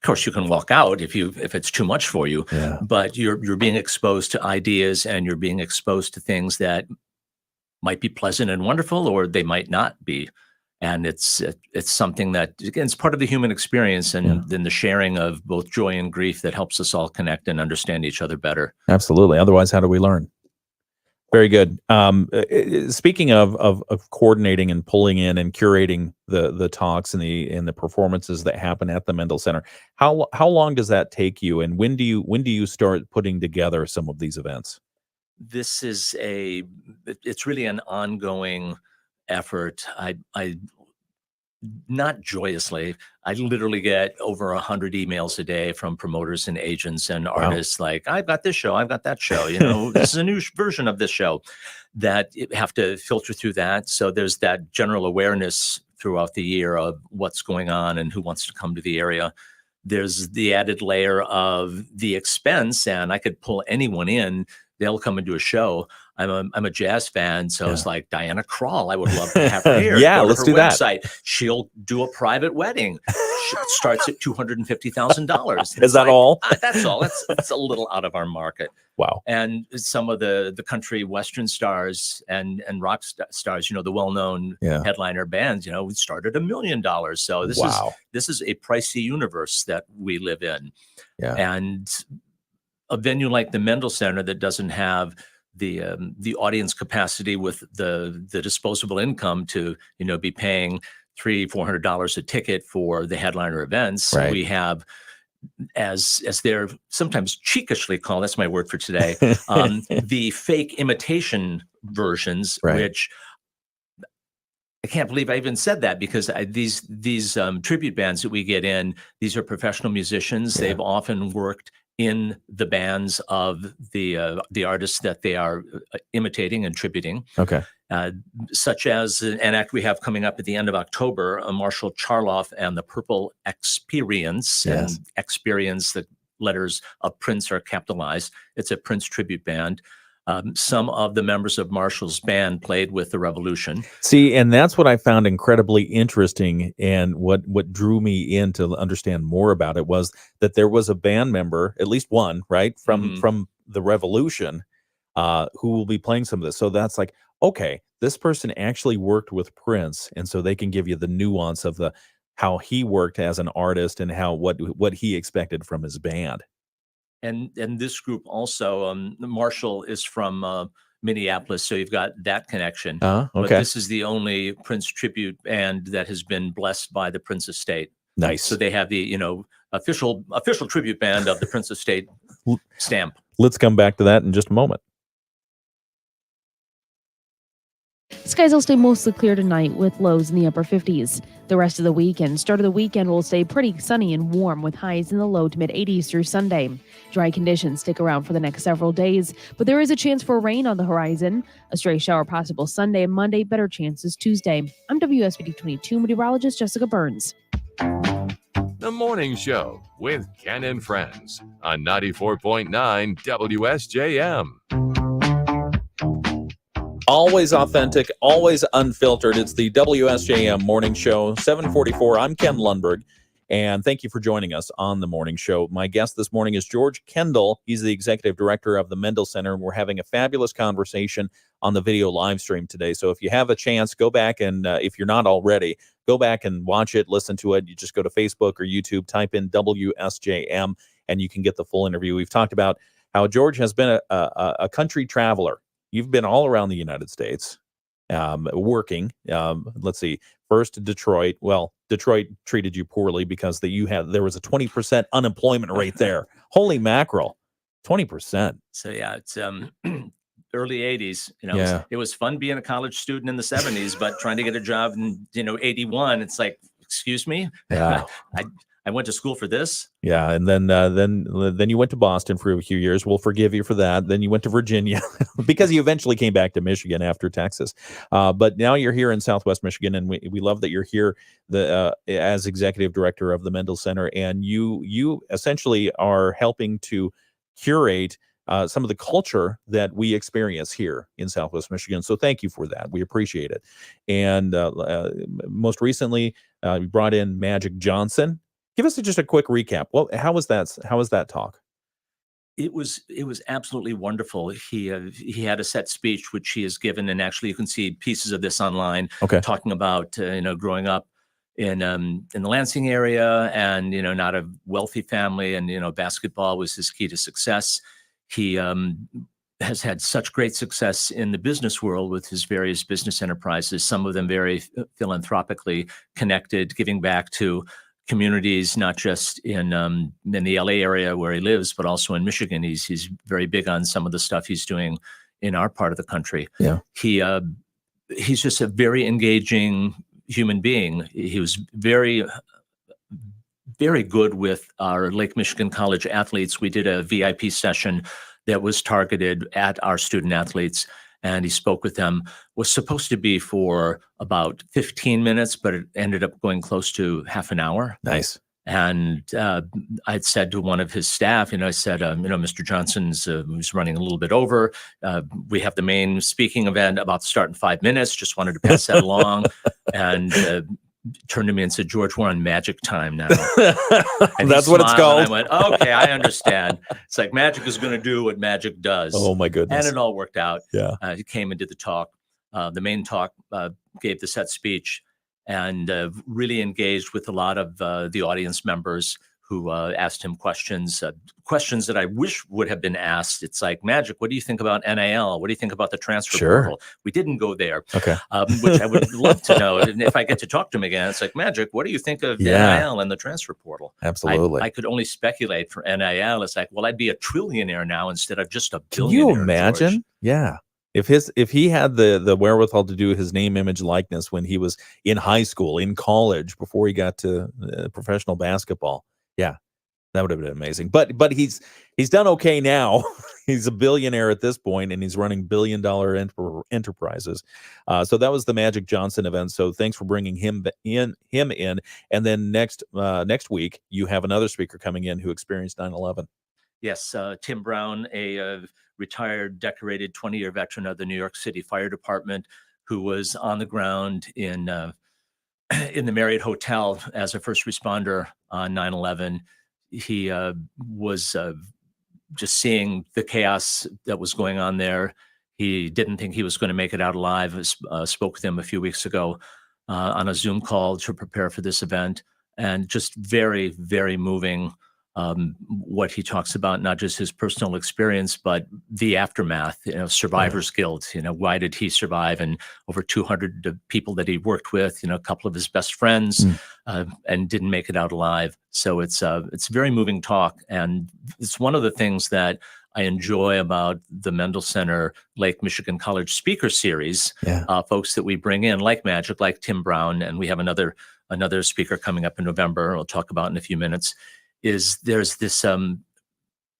of course, you can walk out if it's too much for you, but you're being exposed to ideas, and you're being exposed to things that might be pleasant and wonderful, or they might not be. And it's something that, again, it's part of the human experience, and then the sharing of both joy and grief that helps us all connect and understand each other better. Absolutely. Otherwise, how do we learn? Very good. Speaking of coordinating and pulling in and curating the talks and the performances that happen at the Mendel Center, how long does that take you, and when do you start putting together some of these events? This is it's really an ongoing effort. I not joyously. I literally get over 100 emails a day from promoters and agents and artists like, I've got this show, I've got that show, this is a new version of this show, that have to filter through that. So there's that general awareness throughout the year of what's going on and who wants to come to the area. There's the added layer of the expense, and I could pull anyone in. They'll come and do a show. I'm a jazz fan, so it's like Diana Krall. I would love to have her here. Yeah, Go to let's her do that. website. She'll do a private wedding. It starts at $250,000. Is that all? That's all. That's a little out of our market. Wow. And some of the country western stars and rock stars, the well-known headliner bands, we started $1 million. So this is a pricey universe that we live in. Yeah. And a venue like the Mendel Center that doesn't have the audience capacity with the disposable income to be paying $300-400 a ticket for the headliner events. Right. We have, as they're sometimes cheekishly called, that's my word for today, the fake imitation versions, which I can't believe I even said that, because these tribute bands that we get in, these are professional musicians. They've often worked in the bands of the artists that they are imitating and tributing. Okay. Such as an act we have coming up at the end of October, Marshall Charloff and the Purple Experience. Yes. And Experience, the letters of Prince are capitalized. It's a Prince tribute band. Some of the members of Marshall's band played with the Revolution. See, and that's what I found incredibly interesting, and what drew me in to understand more about it was that there was a band member, at least one, right, from the Revolution, who will be playing some of this. So that's like, okay, this person actually worked with Prince, and so they can give you the nuance of how he worked as an artist and what he expected from his band. And this group also, Marshall is from Minneapolis, so you've got that connection. Okay. But this is the only Prince tribute band that has been blessed by the Prince Estate. Nice. So they have the official tribute band of the Prince Estate stamp. Let's come back to that in just a moment. Skies will stay mostly clear tonight with lows in the upper 50s. The rest of the week and start of the weekend will stay pretty sunny and warm with highs in the low to mid 80s through Sunday. Dry conditions stick around for the next several days, but there is a chance for rain on the horizon. A stray shower possible Sunday and Monday, better chances Tuesday. I'm WSBD 22 meteorologist Jessica Burns. The Morning Show with Ken and Friends on 94.9 WSJM. Always authentic, always unfiltered. It's the WSJM Morning Show, 744. I'm Ken Lundberg, and thank you for joining us on the Morning Show. My guest this morning is George Kendall. He's the executive director of the Mendel Center, and we're having a fabulous conversation on the video live stream today. So if you have a chance, go back and if you're not already, go back and watch it, listen to it. You just go to Facebook or YouTube, type in WSJM, and you can get the full interview. We've talked about how George has been a country traveler. You've been all around the United States. working. Let's see. First, Detroit. Well, Detroit treated you poorly because there was a 20% unemployment rate there. Holy mackerel, 20%. So yeah, it's early 80s. Yeah. It was fun being a college student in the 70s, but trying to get a job in 81, it's like, excuse me, Yeah. I went to school for this. Yeah, and then you went to Boston for a few years. We'll forgive you for that. Then you went to Virginia because you eventually came back to Michigan after Texas. But now you're here in Southwest Michigan, and we love that you're here as executive director of the Mendel Center, and you essentially are helping to curate some of the culture that we experience here in Southwest Michigan. So thank you for that. We appreciate it. And most recently, we brought in Magic Johnson. Give us just a quick recap. Well, how was that talk? It was absolutely wonderful. He had a set speech which he has given, and actually you can see pieces of this online. Okay. Talking about growing up in the Lansing area, and not a wealthy family, and basketball was his key to success. He has had such great success in the business world with his various business enterprises. Some of them very philanthropically connected, giving back to communities, not just in the LA area where he lives, but also in Michigan. He's very big on some of the stuff he's doing in our part of the country. Yeah. He's just a very engaging human being. He was very, very good with our Lake Michigan College athletes. We did a VIP session that was targeted at our student athletes, and he spoke with them. Was supposed to be for about 15 minutes, but it ended up going close to half an hour. Nice. And I'd said to one of his staff, I said, Mr. Johnson's was running a little bit over. We have the main speaking event about to start in 5 minutes. Just wanted to pass that along. And turned to me and said, George, we're on magic time now. And that's what it's called. And I went, okay, I understand. It's like magic is going to do what magic does. Oh, my goodness. And it all worked out. Yeah. He came and did the talk. The main talk gave the set speech, and really engaged with a lot of the audience members who asked him questions that I wish would have been asked. It's like, Magic, what do you think about NIL? What do you think about the transfer portal? We didn't go there, okay. Which I would love to know. And if I get to talk to him again, it's like, Magic, what do you think of NIL and the transfer portal? Absolutely. I could only speculate for NIL. It's like, well, I'd be a trillionaire now instead of just a Can billionaire. you imagine? George. Yeah. If he had the wherewithal to do his name, image, likeness when he was in high school, in college, before he got to professional basketball, yeah, that would have been amazing. But he's done okay now. He's a billionaire at this point, and he's running billion-dollar enterprises. So that was the Magic Johnson event. So thanks for bringing him in. And then next week you have another speaker coming in who experienced 9/11. Yes, Tim Brown, a retired, decorated 20-year veteran of the New York City Fire Department, who was on the ground in the Marriott Hotel as a first responder on 9/11. He was just seeing the chaos that was going on there. He didn't think he was going to make it out alive. Spoke with him a few weeks ago on a Zoom call to prepare for this event, and just very, very moving. What he talks about, not just his personal experience, but the aftermath, survivor's guilt. Why did he survive? And over 200 people that he worked with, a couple of his best friends, and didn't make it out alive. So it's a very moving talk. And it's one of the things that I enjoy about the Mendel Center Lake Michigan College Speaker Series. Folks that we bring in, like Magic, like Tim Brown, and we have another speaker coming up in November I'll talk about in a few minutes. There's this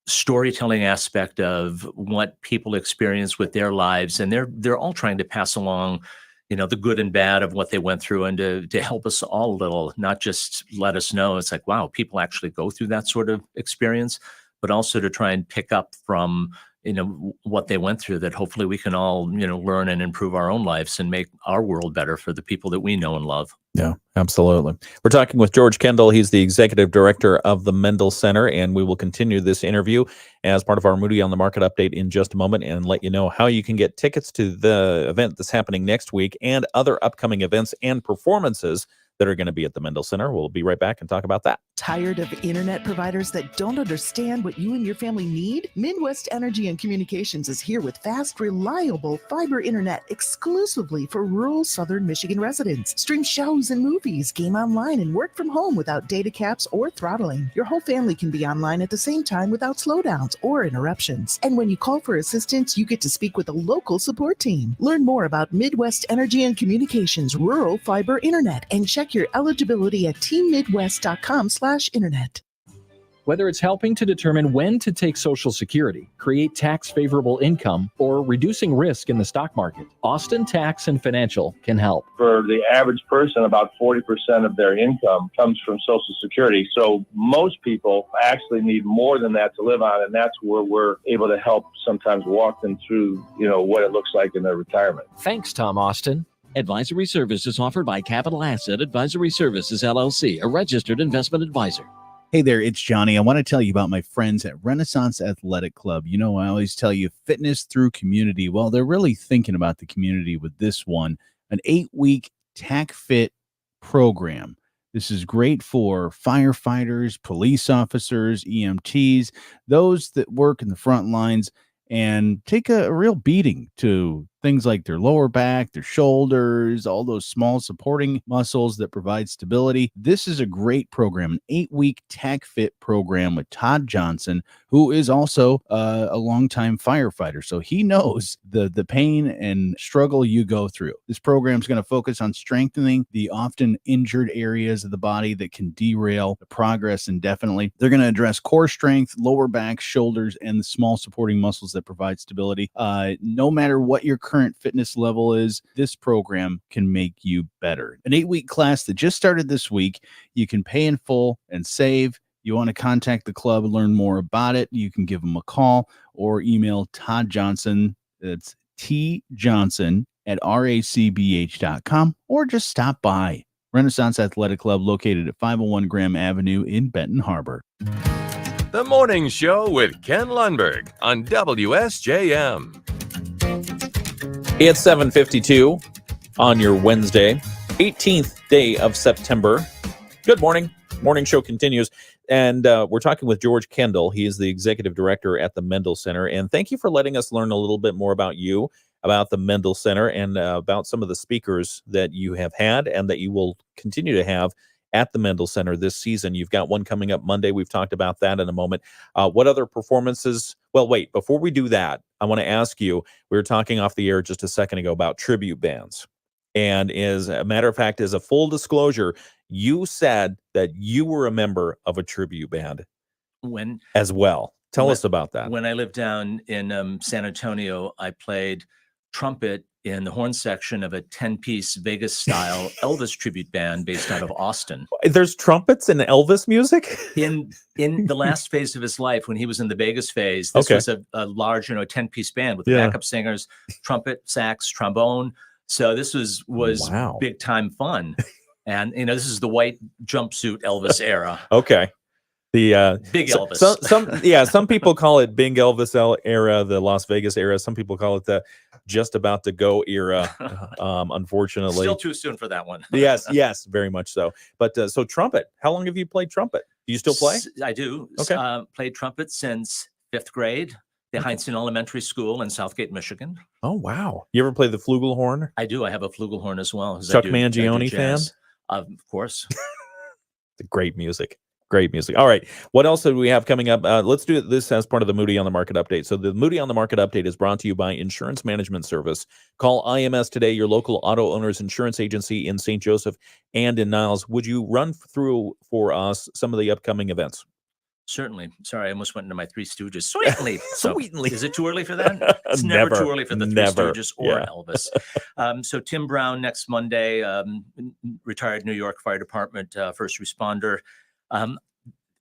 storytelling aspect of what people experience with their lives, and they're all trying to pass along, the good and bad of what they went through, and to help us all a little, not just let us know. It's like, wow, people actually go through that sort of experience, but also to try and pick up from what they went through, that hopefully we can all learn and improve our own lives and make our world better for the people that we know and love. Yeah, absolutely. We're talking with George Kendall. He's the executive director of the Mendel Center, and we will continue this interview as part of our Moody on the Market update in just a moment, and let you know how you can get tickets to the event that's happening next week and other upcoming events and performances that are going to be at the Mendel Center. We'll be right back and talk about that. Tired of internet providers that don't understand what you and your family need? Midwest Energy and Communications is here with fast, reliable fiber internet exclusively for rural southern Michigan residents. Stream shows and movies, game online, and work from home without data caps or throttling. Your whole family can be online at the same time without slowdowns or interruptions. And when you call for assistance, you get to speak with a local support team. Learn more about Midwest Energy and Communications rural fiber internet and check your eligibility at teammidwest.com/internet. Whether it's helping to determine when to take Social Security, create tax-favorable income, or reducing risk in the stock market, Austin Tax and Financial can help. For the average person, about 40% of their income comes from Social Security. So most people actually need more than that to live on, and that's where we're able to help sometimes walk them through, what it looks like in their retirement. Thanks, Tom Austin. Advisory services offered by Capital Asset Advisory Services, LLC, a registered investment advisor. Hey there, it's Johnny. I want to tell you about my friends at Renaissance Athletic Club. I always tell you fitness through community. Well, they're really thinking about the community with this one, an 8-week TAC Fit program. This is great for firefighters, police officers, EMTs, those that work in the front lines and take a real beating to things like their lower back, their shoulders, all those small supporting muscles that provide stability. This is a great program, an 8-week TAC Fit program with Todd Johnson, who is also a longtime firefighter. So he knows the pain and struggle you go through. This program is going to focus on strengthening the often injured areas of the body that can derail the progress indefinitely. They're going to address core strength, lower back, shoulders, and the small supporting muscles that provide stability. No matter what your current fitness level is, this program can make you better. An 8-week class that just started this week. You can pay in full and save. You want to contact the club and learn more about it, you can give them a call or email Todd Johnson. That's tjohnson@racbh.com, or just stop by. Renaissance Athletic Club, located at 501 Graham Avenue in Benton Harbor. The Morning Show with Ken Lundberg on WSJM. It's 7:52 on your Wednesday, 18th day of September. Good morning. Morning show continues. And we're talking with George Kendall. He is the executive director at the Mendel Center. And thank you for letting us learn a little bit more about you, about the Mendel Center, and about some of the speakers that you have had and that you will continue to have at the Mendel Center this season. You've got one coming up Monday. We've talked about that in a moment. What other performances? Well, wait, before we do that, I want to ask you, we were talking off the air just a second ago about tribute bands. And as a matter of fact, as a full disclosure, you said that you were a member of a tribute band as well. Tell us about that. When I lived down in San Antonio, I played trumpet in the horn section of a 10-piece Vegas-style Elvis tribute band based out of Austin. There's trumpets in Elvis music? In the last phase of his life, when he was in the Vegas phase, this was a large, 10-piece band with backup singers, trumpet, sax, trombone. So this was big-time fun. And, this is the white jumpsuit Elvis era. Okay. The Big Elvis. Some people call it Big Elvis era, the Las Vegas era. Some people call it the just about to go era. Unfortunately, still too soon for that one. yes, very much so. But so trumpet. How long have you played trumpet? Do you still play? I do. Okay. Played trumpet since 5th grade. The Heinsohn Elementary School in Southgate, Michigan. Oh wow! You ever play the flugelhorn? I do. I have a flugelhorn as well. Chuck Mangione fan? Of course. The great music. Great music. All right. What else do we have coming up? Let's do this as part of the Moody on the Market update. So the Moody on the Market update is brought to you by Insurance Management Service. Call IMS today, your local auto owner's insurance agency in St. Joseph and in Niles. Would you run through for us some of the upcoming events? Certainly. Sorry, I almost went into my Three Stooges. Sweetly. Sweetly. Is it too early for that? It's never too early for the Three Stooges or Yeah. Elvis. So Tim Brown next Monday, retired New York Fire Department first responder.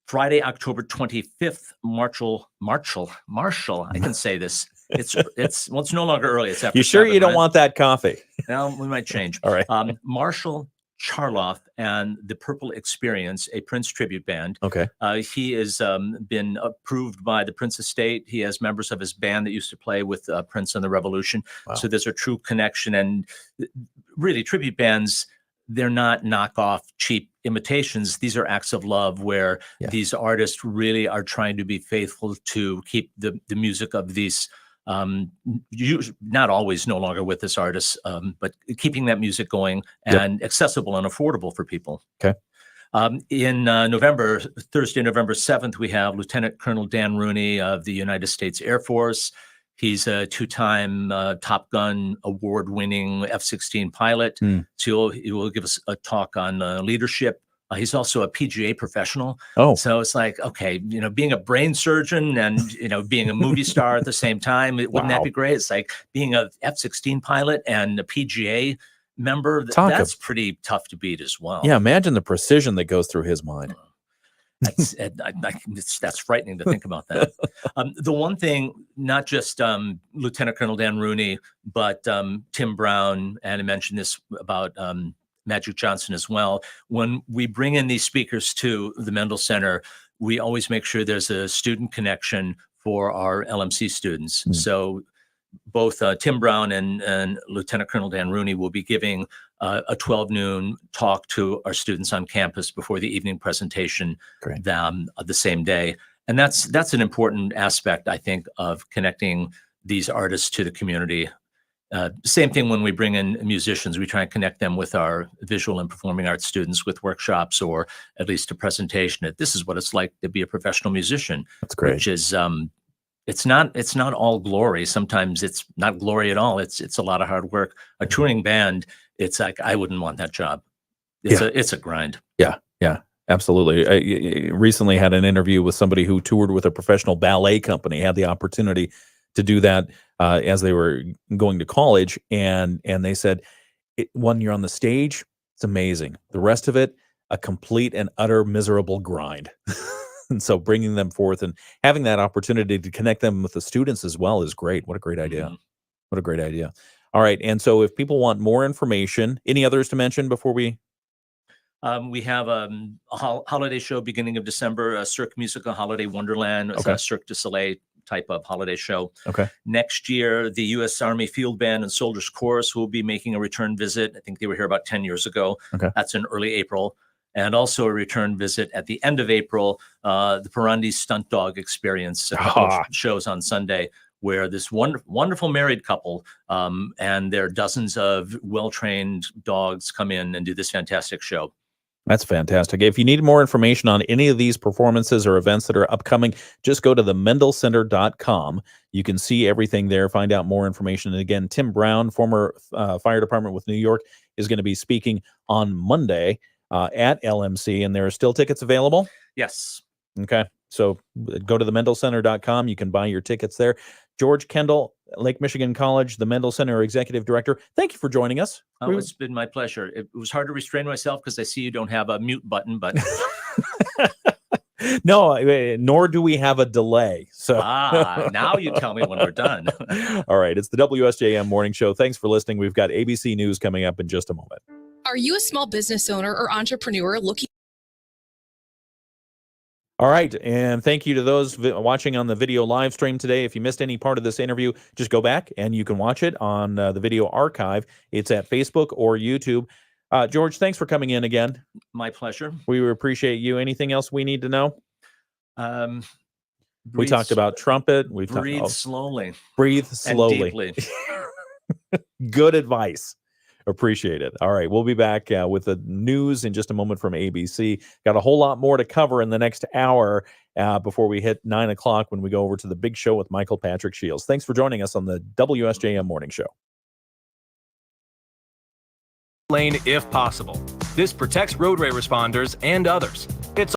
Friday, October 25th, Marshall. I can say this. It's no longer early. It's after. You sure 7, you don't right? want that coffee? Well, we might change. All right. Marshall Charloff and the Purple Experience, a Prince tribute band. Okay. He has been approved by the Prince estate. He has members of his band that used to play with Prince and the Revolution. Wow. So there's a true connection. And really, tribute bands, they're not knockoff cheap imitations. These are acts of love where these artists really are trying to be faithful to keep the music of these not always no longer with this artist, but keeping that music going and accessible and affordable for people. Okay. In Thursday, November 7th, we have Lieutenant Colonel Dan Rooney of the United States Air Force. He's a two-time Top Gun award-winning F-16 pilot. So he will give us a talk on leadership. He's also a PGA professional. Oh. So it's like, okay, being a brain surgeon and, being a movie star at the same time, wouldn't that be great? It's like being a F-16 pilot and a PGA member. That's pretty tough to beat as well. Yeah, imagine the precision that goes through his mind. That's frightening to think about that. The one thing, not just Lieutenant Colonel Dan Rooney, but Tim Brown, and I mentioned this about Magic Johnson as well. When we bring in these speakers to the Mendel Center, we always make sure there's a student connection for our LMC students. So both Tim Brown and Lieutenant Colonel Dan Rooney will be giving a 12 noon talk to our students on campus before the evening presentation the same day. And that's an important aspect, I think, of connecting these artists to the community. Same thing when we bring in musicians, we try and connect them with our visual and performing arts students with workshops or at least a presentation that this is what it's like to be a professional musician. That's great. Which is, it's not all glory. Sometimes it's not glory at all. It's a lot of hard work. A touring band, it's like, I wouldn't want that job. It's a grind. Yeah, absolutely. I recently had an interview with somebody who toured with a professional ballet company, had the opportunity to do that as they were going to college. And they said, when you're on the stage, it's amazing. The rest of it, a complete and utter miserable grind. And so bringing them forth and having that opportunity to connect them with the students as well is great. What a great idea. What a great idea. All right. And so if people want more information, any others to mention before we? We have a holiday show beginning of December, a Cirque Musical Holiday Wonderland. It's a Cirque du Soleil type of holiday show. Okay. Next year, the U.S. Army Field Band and Soldiers Chorus will be making a return visit. I think they were here about 10 years ago. Okay. That's in early April. And also a return visit at the end of April, the Perandi Stunt Dog Experience, a couple of shows on Sunday, where this wonderful married couple and their dozens of well-trained dogs come in and do this fantastic show. That's fantastic. If you need more information on any of these performances or events that are upcoming, just go to themendelcenter.com. You can see everything there, find out more information. And again, Tim Brown, former fire department with New York, is going to be speaking on Monday at LMC, and there are still tickets available? Yes. Okay. So go to themendelcenter.com. You can buy your tickets there. George Kendall, Lake Michigan College, the Mendel Center Executive Director. Thank you for joining us. Oh, it's been my pleasure. It was hard to restrain myself because I see you don't have a mute button, but no, nor do we have a delay. So now you tell me when we're done. All right. It's the WSJM Morning Show. Thanks for listening. We've got ABC News coming up in just a moment. Are you a small business owner or entrepreneur looking? All right, and thank you to those watching on the video live stream today. If you missed any part of this interview, just go back and you can watch it on the video archive. It's at Facebook or YouTube. George, thanks for coming in again. My pleasure. We appreciate you. Anything else we need to know? We talked about trumpet. Breathe slowly. Breathe slowly. And deeply. Good advice. Appreciate it. All right. We'll be back with the news in just a moment from ABC. Got a whole lot more to cover in the next hour before we hit 9 o'clock when we go over to the big show with Michael Patrick Shields. Thanks for joining us on the WSJM Morning Show. Lane if possible. This protects roadway responders and others.